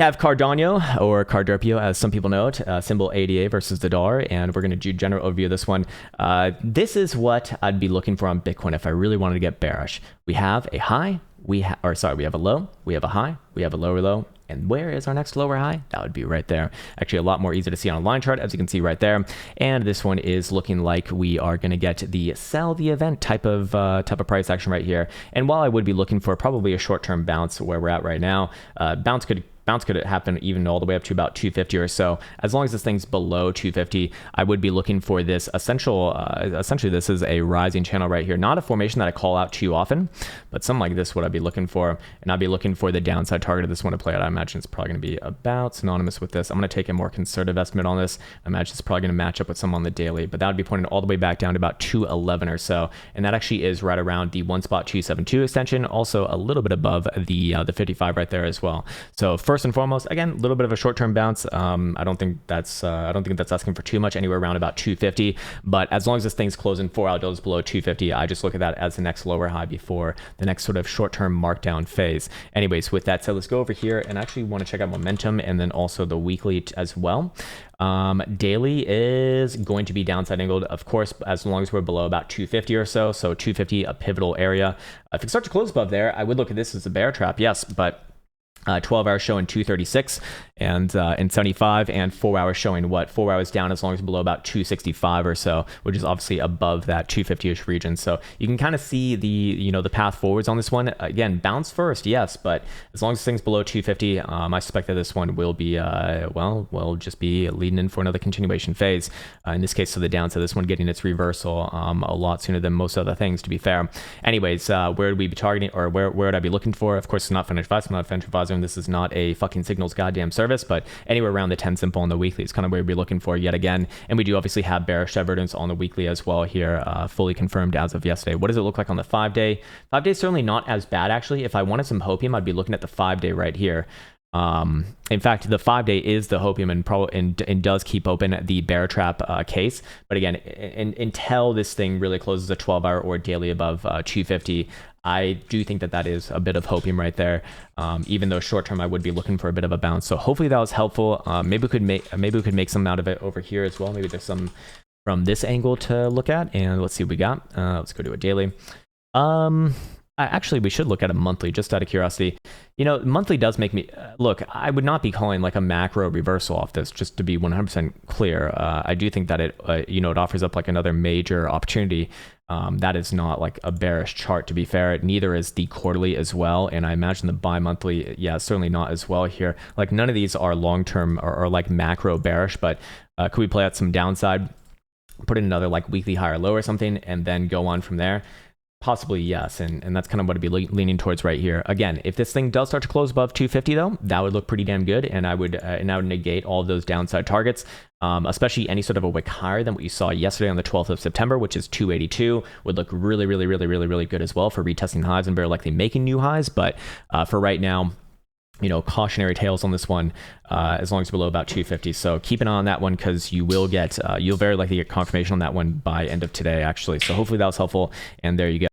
Have Cardano, or Cardurpio as some people know it, symbol ADA versus the dollar, and we're going to do general overview of this one. This is what I'd be looking for on Bitcoin if I really wanted to get bearish. We have a high, we have a low, we have a high, we have a lower low, and where is our next lower high? That would be right there. Actually, a lot more easy to see on a line chart, as you can see right there. And this one is looking like we are going to get the sell the event type of price action right here. And while I would be looking for probably a short-term bounce where we're at right now, bounce could happen even all the way up to about 250 or so. As long as this thing's below 250, I would be looking for this essentially this is a rising channel right here. Not a formation that I call out too often, but something like this what I'd be looking for. And I'd be looking for the downside target of this one to play out. I imagine it's probably going to be about synonymous with this. I'm going to take a more conservative estimate on this. I imagine it's probably going to match up with some on the daily, but that would be pointing all the way back down to about 211 or so. And that actually is right around the 272 extension, also a little bit above the 55 right there as well. So first and foremost, again, a little bit of a short-term bounce. I don't think that's asking for too much, anywhere around about 250. But as long as this thing's closing 4 hour deals below 250, I just look at that as the next lower high before the next sort of short-term markdown phase. Anyways, with that said, let's go over here and actually want to check out momentum and then also the weekly as well. Daily is going to be downside angled, of course, as long as we're below about 250 or so. So 250, a pivotal area. If it starts to close above there, I would look at this as a bear trap, yes, but 12 hours showing 236 and 75, and 4 hours showing what? 4 hours down as long as below about 265 or so, which is obviously above that 250-ish region. So you can kind of see the the path forwards on this one. Again, bounce first, yes, but as long as things below 250, I suspect that this one will be will just be leading in for another continuation phase. In this case, to the downside, this one getting its reversal a lot sooner than most other things, to be fair. Anyways, where would we be targeting, or where would I be looking for? Of course, it's not financial advice. I'm not a financial advisor, and this is not a fucking Signals goddamn service, but anywhere around the 10 simple on the weekly is kind of where we'd be looking for yet again. And we do obviously have bearish evidence on the weekly as well here, fully confirmed as of yesterday. What does it look like on the 5-day? 5-day is certainly not as bad, actually. If I wanted some hopium, I'd be looking at the 5-day right here. In fact, the 5-day is the hopium and does keep open the bear trap case. But again, until this thing really closes a 12-hour or daily above 250, I do think that is a bit of hopium right there. Even though short term I would be looking for a bit of a bounce. So hopefully that was helpful. Maybe we could make some out of it over here as well. Maybe there's some from this angle to look at, and let's see what we got. Let's go to a daily. Actually, we should look at a monthly, just out of curiosity. Monthly does make me look. I would not be calling like a macro reversal off this, just to be 100% clear. I do think that it offers up like another major opportunity. That is not like a bearish chart, to be fair. Neither is the quarterly as well, and I imagine the bi-monthly, yeah, certainly not as well here. Like none of these are long-term or like macro bearish, but could we play out some downside, put in another like weekly high or low or something, and then go on from there? Possibly, yes, and that's kind of what I'd be leaning towards right here. Again, if this thing does start to close above 250 though, that would look pretty damn good, and I would negate all of those downside targets, especially any sort of a wick higher than what you saw yesterday on the 12th of September, which is 282, would look really, really, really, really, really good as well for retesting highs and very likely making new highs. But for right now, cautionary tales on this one, as long as below about 250. So keep an eye on that one, because you will get, you'll very likely get confirmation on that one by end of today, actually. So hopefully that was helpful, and there you go.